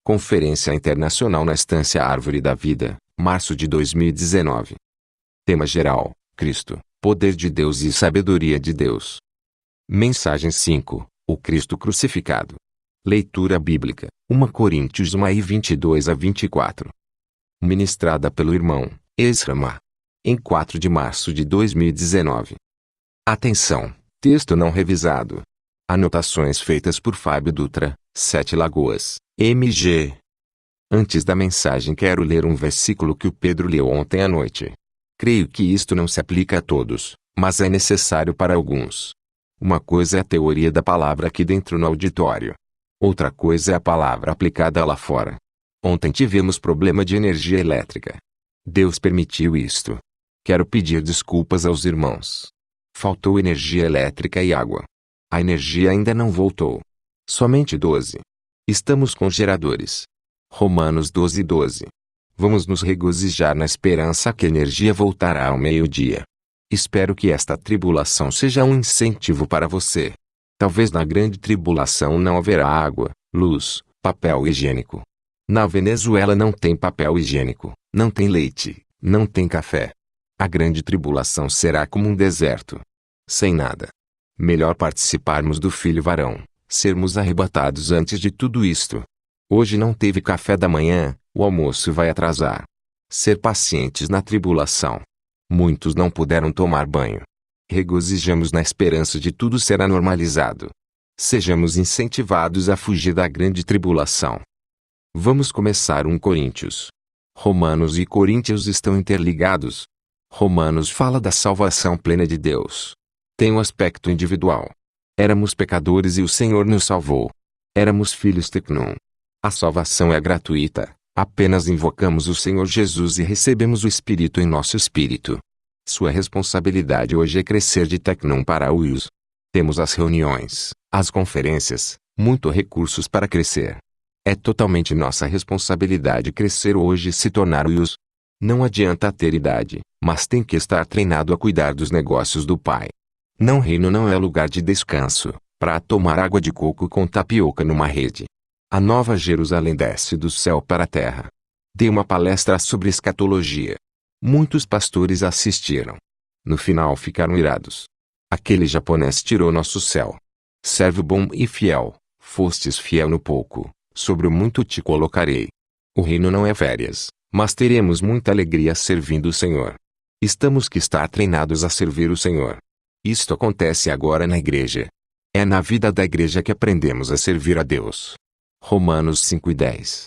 Conferência Internacional na Estância Árvore da Vida, março de 2019. Tema geral: Cristo, poder de Deus e sabedoria de Deus. Mensagem 5: O Cristo crucificado. Leitura bíblica: 1 Coríntios 1 e 22 a 24. Ministrada pelo irmão Esrama, em 4 de março de 2019. Atenção! Texto não revisado. Anotações feitas por Fábio Dutra, Sete Lagoas, MG. Antes da mensagem quero ler um versículo que o Pedro leu ontem à noite. Creio que isto não se aplica a todos, mas é necessário para alguns. Uma coisa é a teoria da palavra aqui dentro no auditório. Outra coisa é a palavra aplicada lá fora. Ontem tivemos problema de energia elétrica. Deus permitiu isto. Quero pedir desculpas aos irmãos. Faltou energia elétrica e água. A energia ainda não voltou. Somente 12. Estamos com geradores. Romanos 12:12. Vamos nos regozijar na esperança que a energia voltará ao meio-dia. Espero que esta tribulação seja um incentivo para você. Talvez na grande tribulação não haverá água, luz, papel higiênico. Na Venezuela não tem papel higiênico, não tem leite, não tem café. A grande tribulação será como um deserto. Sem nada. Melhor participarmos do Filho varão, sermos arrebatados antes de tudo isto. Hoje não teve café da manhã, o almoço vai atrasar. Ser pacientes na tribulação. Muitos não puderam tomar banho. Regozijamos na esperança de tudo será normalizado. Sejamos incentivados a fugir da grande tribulação. Vamos começar 1 Coríntios. Romanos e Coríntios estão interligados. Romanos fala da salvação plena de Deus. Tem um aspecto individual. Éramos pecadores e o Senhor nos salvou. Éramos filhos tecnum. A salvação é gratuita, apenas invocamos o Senhor Jesus e recebemos o Espírito em nosso espírito. Sua responsabilidade hoje é crescer de tecnum para uios. Temos as reuniões, as conferências, muito recursos para crescer. É totalmente nossa responsabilidade crescer hoje e se tornar uios. Não adianta ter idade, mas tem que estar treinado a cuidar dos negócios do Pai. Não, reino não é lugar de descanso, para tomar água de coco com tapioca numa rede. A Nova Jerusalém desce do céu para a terra. Dei uma palestra sobre escatologia. Muitos pastores assistiram. No final ficaram irados. Aquele japonês tirou nosso céu. Servo bom e fiel, fostes fiel no pouco, sobre o muito te colocarei. O reino não é férias, mas teremos muita alegria servindo o Senhor. Estamos que estar treinados a servir o Senhor. Isto acontece agora na igreja. É na vida da igreja que aprendemos a servir a Deus. Romanos 5:10.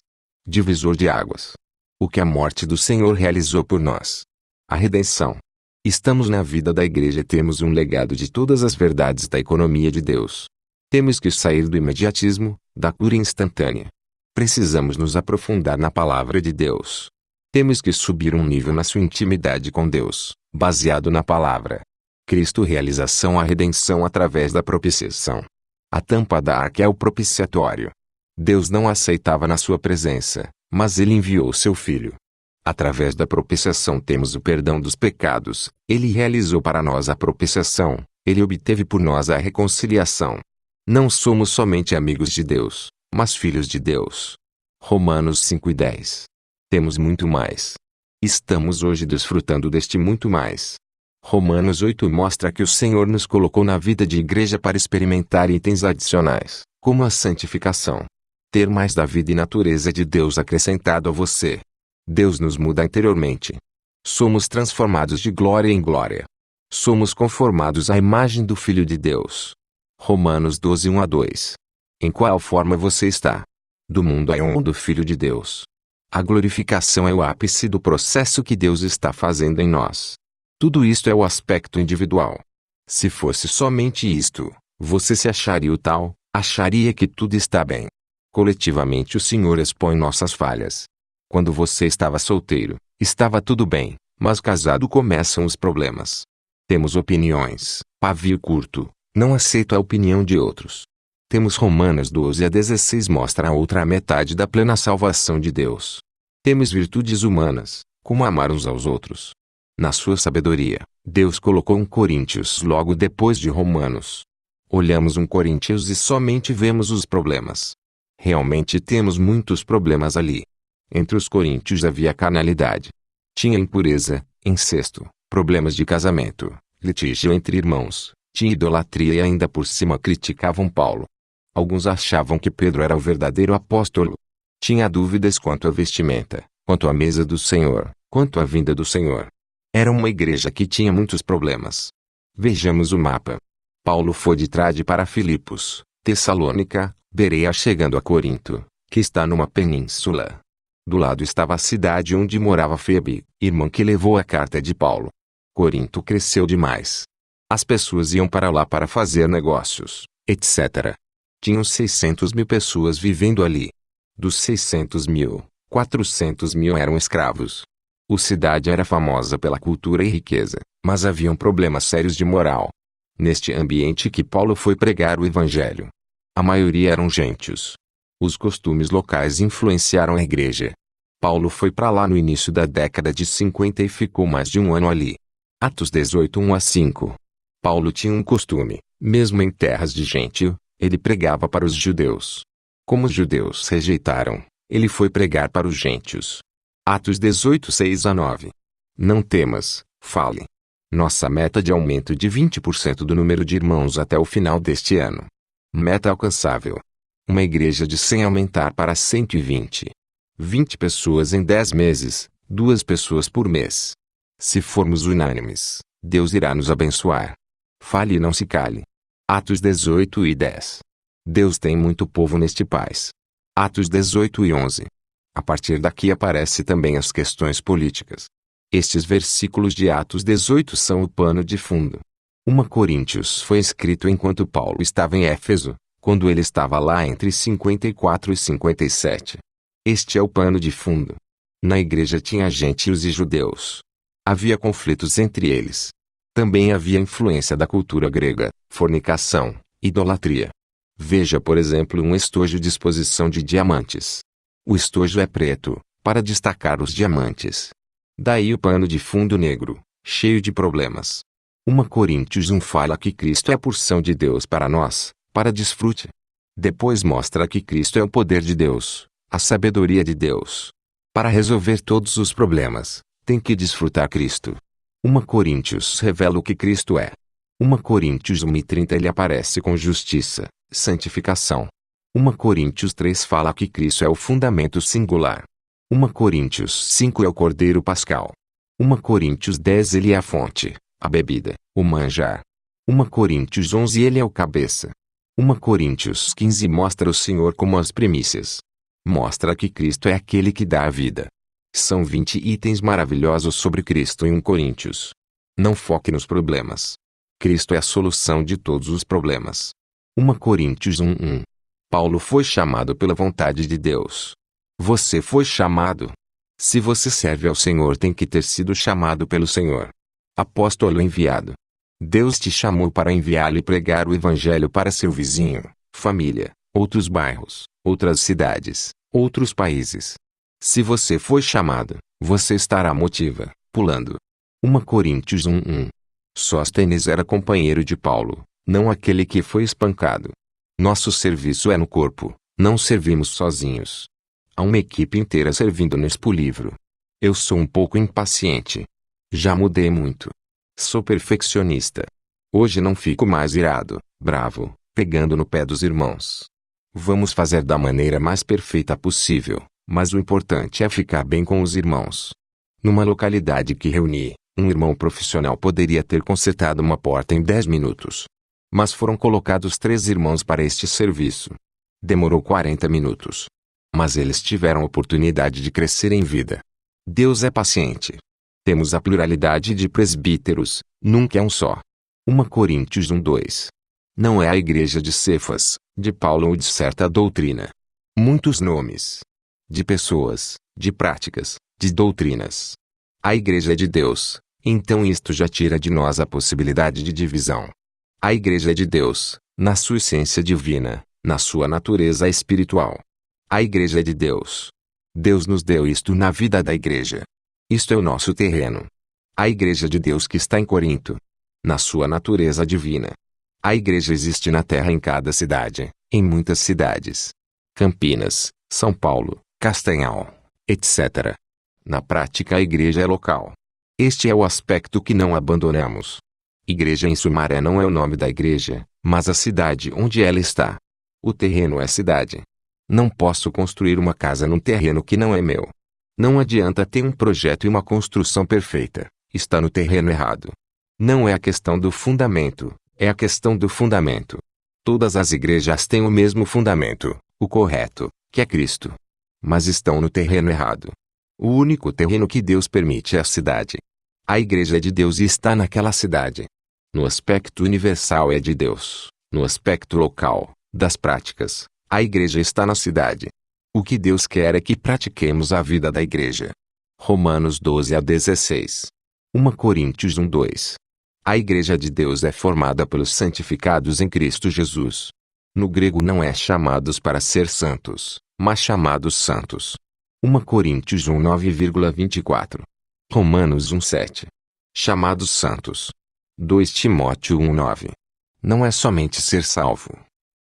Divisor de águas. O que a morte do Senhor realizou por nós. A redenção. Estamos na vida da igreja e temos um legado de todas as verdades da economia de Deus. Temos que sair do imediatismo, da cura instantânea. Precisamos nos aprofundar na palavra de Deus. Temos que subir um nível na sua intimidade com Deus, baseado na palavra. Cristo realização a redenção através da propiciação. A tampa da arca é o propiciatório. Deus não aceitava na sua presença, mas ele enviou seu Filho. Através da propiciação temos o perdão dos pecados, ele realizou para nós a propiciação, ele obteve por nós a reconciliação. Não somos somente amigos de Deus, mas filhos de Deus. Romanos 5:10. Temos muito mais. Estamos hoje desfrutando deste muito mais. Romanos 8 mostra que o Senhor nos colocou na vida de igreja para experimentar itens adicionais, como a santificação. Ter mais da vida e natureza de Deus acrescentado a você. Deus nos muda interiormente. Somos transformados de glória em glória. Somos conformados à imagem do Filho de Deus. Romanos 12:1-2. Em qual forma você está? Do mundo ou do Filho de Deus? A glorificação é o ápice do processo que Deus está fazendo em nós. Tudo isto é o aspecto individual. Se fosse somente isto, você se acharia o tal, acharia que tudo está bem. Coletivamente o Senhor expõe nossas falhas. Quando você estava solteiro, estava tudo bem, mas casado começam os problemas. Temos opiniões, pavio curto, não aceito a opinião de outros. Temos Romanos 12-16 mostra a outra metade da plena salvação de Deus. Temos virtudes humanas, como amar uns aos outros. Na sua sabedoria, Deus colocou 1 Coríntios logo depois de Romanos. Olhamos 1 Coríntios e somente vemos os problemas. Realmente temos muitos problemas ali. Entre os coríntios havia carnalidade. Tinha impureza, incesto, problemas de casamento, litígio entre irmãos, tinha idolatria e ainda por cima criticavam Paulo. Alguns achavam que Pedro era o verdadeiro apóstolo. Tinha dúvidas quanto à vestimenta, quanto à mesa do Senhor, quanto à vinda do Senhor. Era uma igreja que tinha muitos problemas. Vejamos o mapa. Paulo foi de Trade para Filipos, Tessalônica, Bereia chegando a Corinto, que está numa península. Do lado estava a cidade onde morava Febe, irmã que levou a carta de Paulo. Corinto cresceu demais. As pessoas iam para lá para fazer negócios, etc. Tinham 600.000 pessoas vivendo ali. Dos 600.000, 400.000 eram escravos. A cidade era famosa pela cultura e riqueza, mas haviam problemas sérios de moral. Neste ambiente que Paulo foi pregar o evangelho. A maioria eram gentios. Os costumes locais influenciaram a igreja. Paulo foi para lá no início da década de 50 e ficou mais de um ano ali. Atos 18, 1-5. Paulo tinha um costume, mesmo em terras de gentio, ele pregava para os judeus. Como os judeus rejeitaram, ele foi pregar para os gentios. Atos 18, 6-9. Não temas, fale. Nossa meta de aumento de 20% do número de irmãos até o final deste ano. Meta alcançável. Uma igreja de 100 aumentar para 120. 20 pessoas em 10 meses, 2 pessoas por mês. Se formos unânimes, Deus irá nos abençoar. Fale e não se cale. Atos 18 e 10. Deus tem muito povo neste país. Atos 18 e 11. A partir daqui aparecem também as questões políticas. Estes versículos de Atos 18 são o pano de fundo. 1 Coríntios foi escrito enquanto Paulo estava em Éfeso, quando ele estava lá entre 54 e 57. Este é o pano de fundo. Na igreja tinha gentios e judeus. Havia conflitos entre eles. Também havia influência da cultura grega, fornicação, idolatria. Veja por exemplo um estojo de exposição de diamantes. O estojo é preto, para destacar os diamantes. Daí o pano de fundo negro, cheio de problemas. 1 Coríntios 1 fala que Cristo é a porção de Deus para nós, para desfrute. Depois mostra que Cristo é o poder de Deus, a sabedoria de Deus. Para resolver todos os problemas, tem que desfrutar Cristo. 1 Coríntios revela o que Cristo é. 1 Coríntios 1:30 ele aparece com justiça, santificação. 1 Coríntios 3 fala que Cristo é o fundamento singular. 1 Coríntios 5 é o Cordeiro Pascal. 1 Coríntios 10 ele é a fonte, a bebida, o manjar. 1 Coríntios 11 ele é o cabeça. 1 Coríntios 15 mostra o Senhor como as primícias. Mostra que Cristo é aquele que dá a vida. São 20 itens maravilhosos sobre Cristo em 1 Coríntios. Não foque nos problemas. Cristo é a solução de todos os problemas. 1 Coríntios 1:1. Paulo foi chamado pela vontade de Deus. Você foi chamado. Se você serve ao Senhor tem que ter sido chamado pelo Senhor. Apóstolo enviado. Deus te chamou para enviá-lo e pregar o evangelho para seu vizinho, família, outros bairros, outras cidades, outros países. Se você foi chamado, você estará motiva, pulando. 1 Coríntios 1:1. Sóstenes era companheiro de Paulo, não aquele que foi espancado. Nosso serviço é no corpo, não servimos sozinhos. Há uma equipe inteira servindo neste livro. Eu sou um pouco impaciente. Já mudei muito. Sou perfeccionista. Hoje não fico mais irado, bravo, pegando no pé dos irmãos. Vamos fazer da maneira mais perfeita possível, mas o importante é ficar bem com os irmãos. Numa localidade que reuni, um irmão profissional poderia ter consertado uma porta em 10 minutos. Mas foram colocados 3 irmãos para este serviço. Demorou 40 minutos. Mas eles tiveram oportunidade de crescer em vida. Deus é paciente. Temos a pluralidade de presbíteros, nunca é um só. 1 Coríntios 1:2. Não é a igreja de Cefas, de Paulo ou de certa doutrina. Muitos nomes. De pessoas, de práticas, de doutrinas. A igreja é de Deus, então isto já tira de nós a possibilidade de divisão. A igreja é de Deus, na sua essência divina, na sua natureza espiritual. A igreja é de Deus. Deus nos deu isto na vida da igreja. Isto é o nosso terreno. A igreja de Deus que está em Corinto. Na sua natureza divina. A igreja existe na terra em cada cidade, em muitas cidades. Campinas, São Paulo, Castanhal, etc. Na prática, a igreja é local. Este é o aspecto que não abandonamos. Igreja em Sumaré não é o nome da igreja, mas a cidade onde ela está. O terreno é cidade. Não posso construir uma casa num terreno que não é meu. Não adianta ter um projeto e uma construção perfeita. Está no terreno errado. Não é a questão do fundamento, é a questão do fundamento. Todas as igrejas têm o mesmo fundamento, o correto, que é Cristo. Mas estão no terreno errado. O único terreno que Deus permite é a cidade. A igreja é de Deus e está naquela cidade. No aspecto universal é de Deus. No aspecto local, das práticas, a igreja está na cidade. O que Deus quer é que pratiquemos a vida da igreja. Romanos 12-16. 1 Coríntios 1:2. A igreja de Deus é formada pelos santificados em Cristo Jesus. No grego não é chamados para ser santos, mas chamados santos. 1 Coríntios 1:9-24. Romanos 1:7. Chamados santos. 2 Timóteo 1:9. Não é somente ser salvo.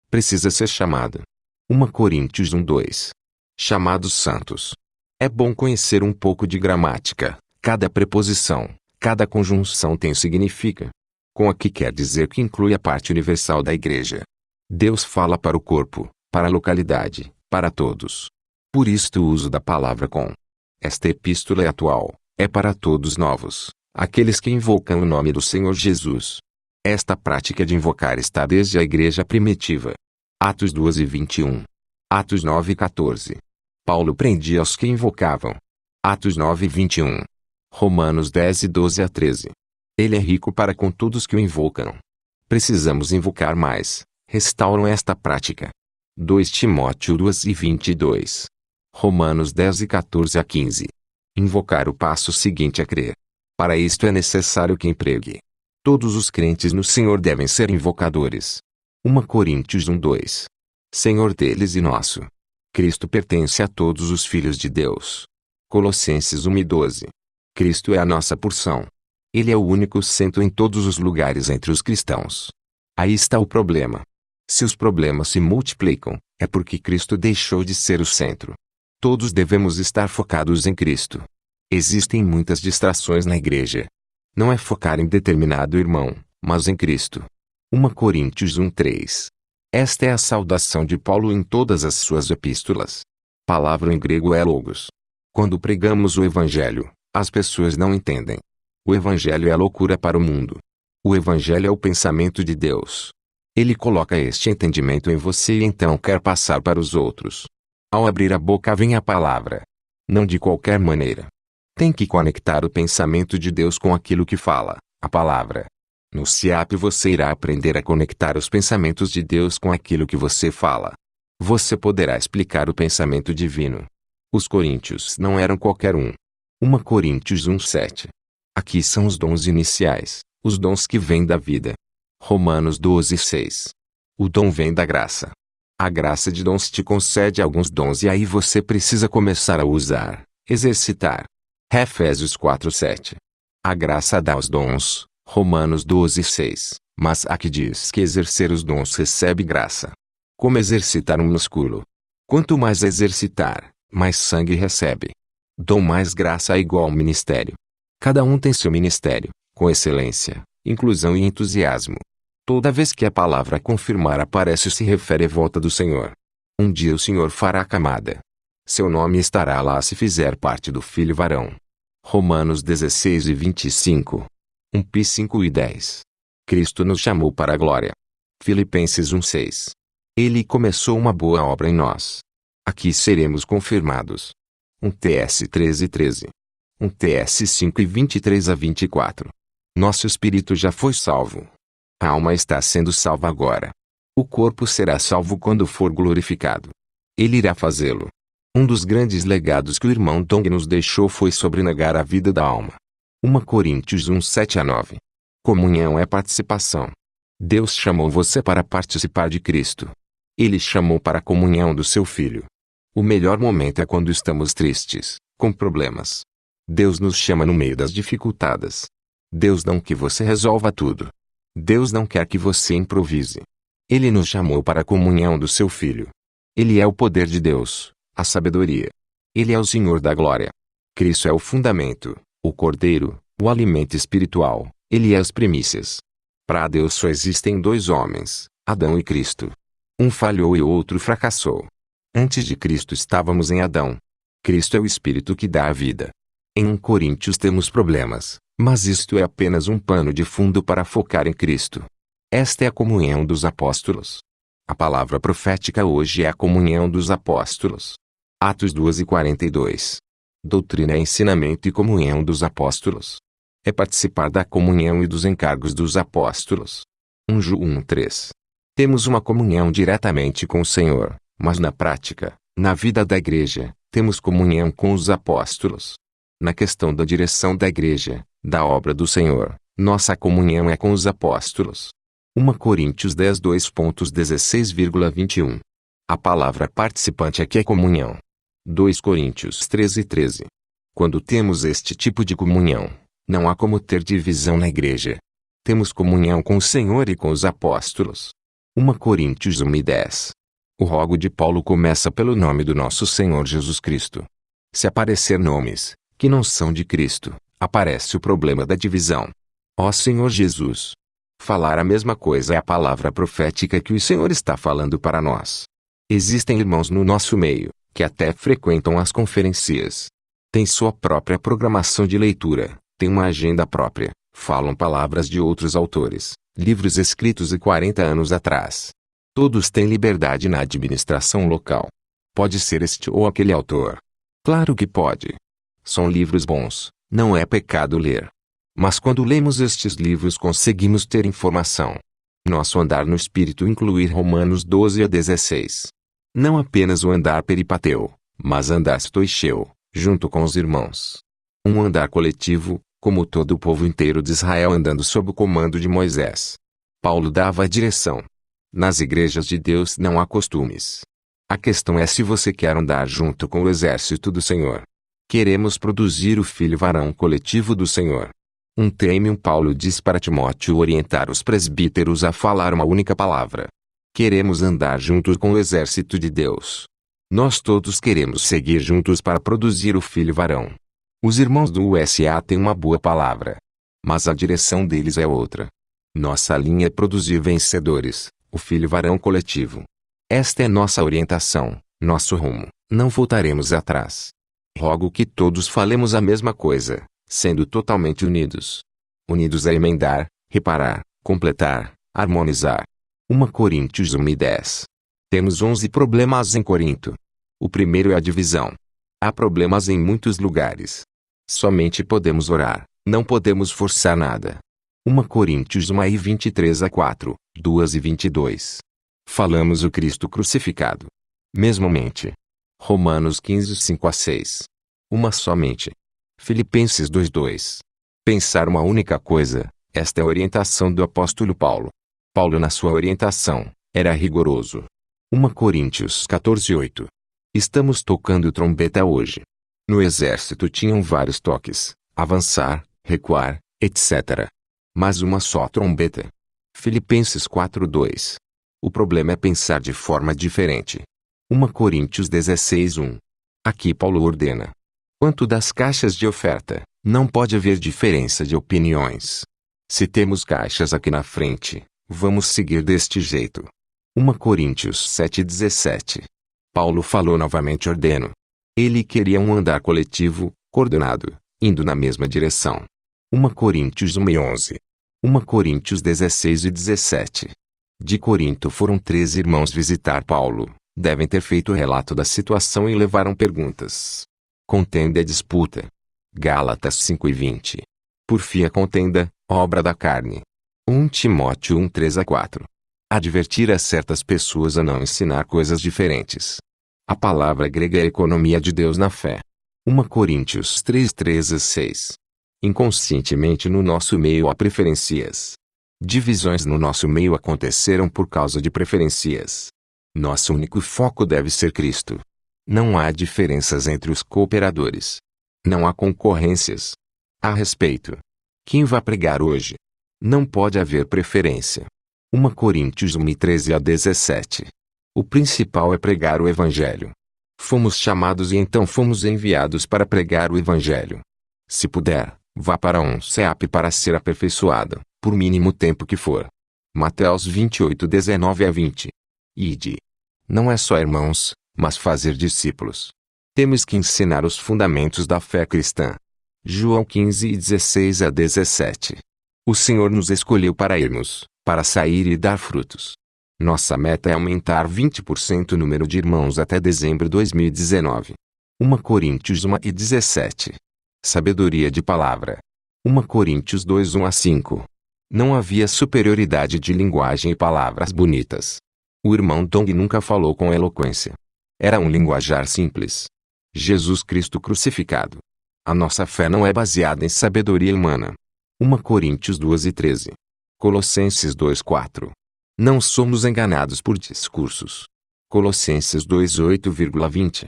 Precisa ser chamado. 1 Coríntios 1:2. Chamados santos. É bom conhecer um pouco de gramática. Cada preposição, cada conjunção tem significa. Com a que quer dizer que inclui a parte universal da igreja. Deus fala para o corpo, para a localidade, para todos. Por isto o uso da palavra com. Esta epístola é atual, é para todos novos, aqueles que invocam o nome do Senhor Jesus. Esta prática de invocar está desde a igreja primitiva. Atos 2:21. Atos 9:14. Paulo prendia os que invocavam. Atos 9:21. Romanos 10:12-13. Ele é rico para com todos que o invocam. Precisamos invocar mais. Restauram esta prática. 2 Timóteo 2:22. Romanos 10:14-15. Invocar o passo seguinte é crer. Para isto é necessário que empregue. Todos os crentes no Senhor devem ser invocadores. 1 Coríntios 1:2. Senhor deles e nosso. Cristo pertence a todos os filhos de Deus. Colossenses 1:12. Cristo é a nossa porção. Ele é o único centro em todos os lugares entre os cristãos. Aí está o problema. Se os problemas se multiplicam, é porque Cristo deixou de ser o centro. Todos devemos estar focados em Cristo. Existem muitas distrações na igreja. Não é focar em determinado irmão, mas em Cristo. 1 Coríntios 1:3. Esta é a saudação de Paulo em todas as suas epístolas. Palavra em grego é logos. Quando pregamos o Evangelho, as pessoas não entendem. O Evangelho é loucura para o mundo. O Evangelho é o pensamento de Deus. Ele coloca este entendimento em você e então quer passar para os outros. Ao abrir a boca vem a palavra. Não de qualquer maneira. Tem que conectar o pensamento de Deus com aquilo que fala, a palavra. No SEAP você irá aprender a conectar os pensamentos de Deus com aquilo que você fala. Você poderá explicar o pensamento divino. Os coríntios não eram qualquer um. 1 Coríntios 1:7. Aqui são os dons iniciais, os dons que vêm da vida. Romanos 12:6. O dom vem da graça. A graça de dons te concede alguns dons e aí você precisa começar a usar, exercitar. Efésios 4:7. A graça dá os dons. Romanos 12:6. Mas aqui diz que exercer os dons recebe graça. Como exercitar um músculo? Quanto mais exercitar, mais sangue recebe. Dom mais graça é igual ao ministério. Cada um tem seu ministério, com excelência, inclusão e entusiasmo. Toda vez que a palavra confirmar aparece se refere à volta do Senhor. Um dia o Senhor fará a camada. Seu nome estará lá se fizer parte do filho varão. Romanos 16:25. 1 Pi 5:10. Cristo nos chamou para a glória. Filipenses 1:6. Ele começou uma boa obra em nós. Aqui seremos confirmados. 1 TS 13:13. 1 TS 5:23-24. Nosso espírito já foi salvo. A alma está sendo salva agora. O corpo será salvo quando for glorificado. Ele irá fazê-lo. Um dos grandes legados que o irmão Dong nos deixou foi sobre negar a vida da alma. 1 Coríntios 1:7-9. Comunhão é participação. Deus chamou você para participar de Cristo. Ele chamou para a comunhão do seu Filho. O melhor momento é quando estamos tristes, com problemas. Deus nos chama no meio das dificuldades. Deus não quer que você resolva tudo. Deus não quer que você improvise. Ele nos chamou para a comunhão do seu Filho. Ele é o poder de Deus, a sabedoria. Ele é o Senhor da glória. Cristo é o fundamento, o Cordeiro, o alimento espiritual. Ele é as primícias. Para Deus só existem dois homens, Adão e Cristo. Um falhou e o outro fracassou. Antes de Cristo estávamos em Adão. Cristo é o Espírito que dá a vida. Em 1 Coríntios temos problemas, mas isto é apenas um pano de fundo para focar em Cristo. Esta é a comunhão dos apóstolos. A palavra profética hoje é a comunhão dos apóstolos. Atos 2:42. Doutrina é ensinamento e comunhão dos apóstolos. É participar da comunhão e dos encargos dos apóstolos. 1 João 1:3. Temos uma comunhão diretamente com o Senhor, mas na prática, na vida da igreja, temos comunhão com os apóstolos. Na questão da direção da igreja, da obra do Senhor, nossa comunhão é com os apóstolos. 1 Coríntios 10, 2.16,21. A palavra participante aqui é comunhão. 2 Coríntios 13:13. Quando temos este tipo de comunhão, não há como ter divisão na igreja. Temos comunhão com o Senhor e com os apóstolos. 1 Coríntios 1:10. O rogo de Paulo começa pelo nome do nosso Senhor Jesus Cristo. Se aparecer nomes que não são de Cristo, aparece o problema da divisão. Ó Senhor Jesus! Falar a mesma coisa é a palavra profética que o Senhor está falando para nós. Existem irmãos no nosso meio, que até frequentam as conferências. Têm sua própria programação de leitura, têm uma agenda própria, falam palavras de outros autores, livros escritos há 40 anos atrás. Todos têm liberdade na administração local. Pode ser este ou aquele autor. Claro que pode. São livros bons, não é pecado ler. Mas quando lemos estes livros conseguimos ter informação. Nosso andar no Espírito inclui Romanos 12:16. Não apenas o andar peripateu, mas andar stoicheu, junto com os irmãos. Um andar coletivo, como todo o povo inteiro de Israel andando sob o comando de Moisés. Paulo dava a direção. Nas igrejas de Deus não há costumes. A questão é se você quer andar junto com o exército do Senhor. Queremos produzir o filho varão coletivo do Senhor. Paulo diz para Timóteo orientar os presbíteros a falar uma única palavra. Queremos andar juntos com o exército de Deus. Nós todos queremos seguir juntos para produzir o filho varão. Os irmãos do USA têm uma boa palavra. Mas a direção deles é outra. Nossa linha é produzir vencedores, o filho varão coletivo. Esta é nossa orientação, nosso rumo, não voltaremos atrás. Rogo que todos falemos a mesma coisa, sendo totalmente unidos. Unidos a emendar, reparar, completar, harmonizar. 1 Coríntios 1:10. Temos 11 problemas em Corinto. O primeiro é a divisão. Há problemas em muitos lugares. Somente podemos orar, não podemos forçar nada. 1 Coríntios 1:23-4, 2:22. Falamos o Cristo crucificado. Mesmamente. Romanos 15:5-6. Uma somente. Filipenses 2:2. Pensar uma única coisa, esta é a orientação do apóstolo Paulo. Paulo na sua orientação, era rigoroso. 1 Coríntios 14:8. Estamos tocando trombeta hoje. No exército tinham vários toques, avançar, recuar, etc. Mas uma só trombeta. Filipenses 4:2. O problema é pensar de forma diferente. 1 Coríntios 16:1. Aqui Paulo ordena. Quanto das caixas de oferta, não pode haver diferença de opiniões. Se temos caixas aqui na frente, vamos seguir deste jeito. 1 Coríntios 7:17. Paulo falou novamente ordeno. Ele queria um andar coletivo, coordenado, indo na mesma direção. 1 Coríntios 1:11. 1 Coríntios 16:17. De Corinto foram 13 irmãos visitar Paulo, devem ter feito o relato da situação e levaram perguntas. Contenda e disputa. Gálatas 5:20. Porfia contenda, obra da carne. 1 Timóteo 1:3-4. Advertir a certas pessoas a não ensinar coisas diferentes. A palavra grega é economia de Deus na fé. 1 Coríntios 3:13-6. Inconscientemente no nosso meio há preferências. Divisões no nosso meio aconteceram por causa de preferências. Nosso único foco deve ser Cristo. Não há diferenças entre os cooperadores. Não há concorrências. Há respeito. Quem vai pregar hoje? Não pode haver preferência. 1 Coríntios 1:13-17. O principal é pregar o Evangelho. Fomos chamados e então fomos enviados para pregar o Evangelho. Se puder, vá para um CEAP para ser aperfeiçoado, por mínimo tempo que for. Mateus 28, 19 a 20. Ide. Não é só irmãos, mas fazer discípulos. Temos que ensinar os fundamentos da fé cristã. João 15, 16 a 17. O Senhor nos escolheu para irmos, para sair e dar frutos. Nossa meta é aumentar 20% o número de irmãos até dezembro de 2019. 1 Coríntios 1 e 17. Sabedoria de palavra. 1 Coríntios 2, 1 a 5. Não havia superioridade de linguagem e palavras bonitas. O irmão Dong nunca falou com eloquência. Era um linguajar simples. Jesus Cristo crucificado. A nossa fé não é baseada em sabedoria humana. 1 Coríntios 2 e 13. Colossenses 2, 4. Não somos enganados por discursos. Colossenses 2, 8,20.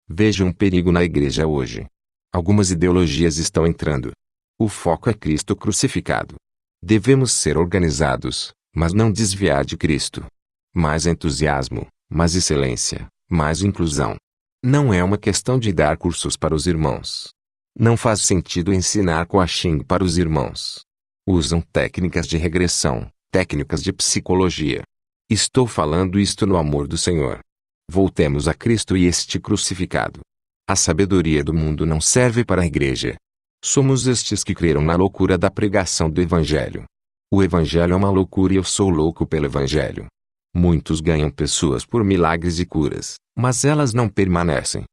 Veja um perigo na igreja hoje. Algumas ideologias estão entrando. O foco é Cristo crucificado. Devemos ser organizados, mas não desviar de Cristo. Mais entusiasmo, mais excelência, mais inclusão. Não é uma questão de dar cursos para os irmãos. Não faz sentido ensinar coaching para os irmãos. Usam técnicas de regressão, técnicas de psicologia. Estou falando isto no amor do Senhor. Voltemos a Cristo e este crucificado. A sabedoria do mundo não serve para a igreja. Somos estes que creram na loucura da pregação do Evangelho. O Evangelho é uma loucura e eu sou louco pelo Evangelho. Muitos ganham pessoas por milagres e curas, mas elas não permanecem.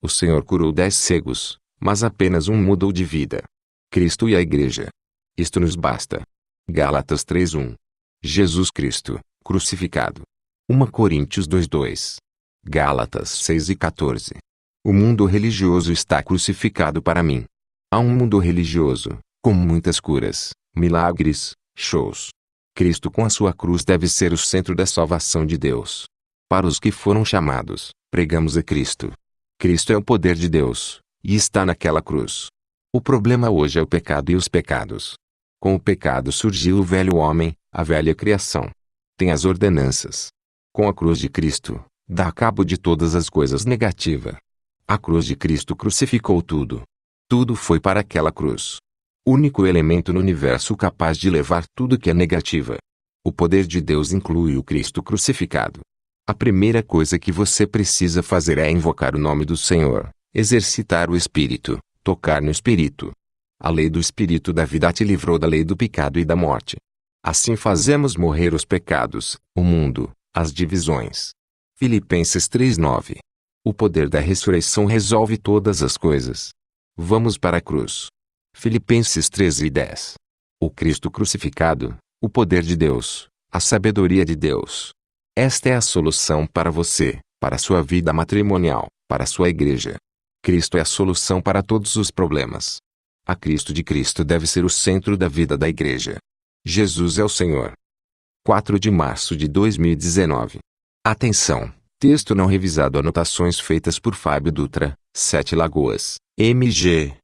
O Senhor curou 10 cegos, mas apenas um mudou de vida. Cristo e a igreja. Isto nos basta. Gálatas 3:1. Jesus Cristo, crucificado. 1 Coríntios 2:2. Gálatas 6:14. O mundo religioso está crucificado para mim. Há um mundo religioso, com muitas curas, milagres, shows. Cristo com a sua cruz deve ser o centro da salvação de Deus. Para os que foram chamados, pregamos a Cristo. Cristo é o poder de Deus, e está naquela cruz. O problema hoje é o pecado e os pecados. Com o pecado surgiu o velho homem, a velha criação. Tem as ordenanças. Com a cruz de Cristo, dá cabo de todas as coisas negativas. A cruz de Cristo crucificou tudo. Tudo foi para aquela cruz. Único elemento no universo capaz de levar tudo que é negativa. O poder de Deus inclui o Cristo crucificado. A primeira coisa que você precisa fazer é invocar o nome do Senhor, exercitar o Espírito, tocar no Espírito. A lei do Espírito da vida te livrou da lei do pecado e da morte. Assim fazemos morrer os pecados, o mundo, as divisões. Filipenses 3:9. O poder da ressurreição resolve todas as coisas. Vamos para a cruz. Filipenses 13:10. O Cristo crucificado, o poder de Deus, a sabedoria de Deus. Esta é a solução para você, para a sua vida matrimonial, para a sua igreja. Cristo é a solução para todos os problemas. A Cristo de Cristo deve ser o centro da vida da igreja. Jesus é o Senhor. 4 de março de 2019. Atenção! Texto não revisado. Anotações feitas por Fábio Dutra, 7 Lagoas, MG.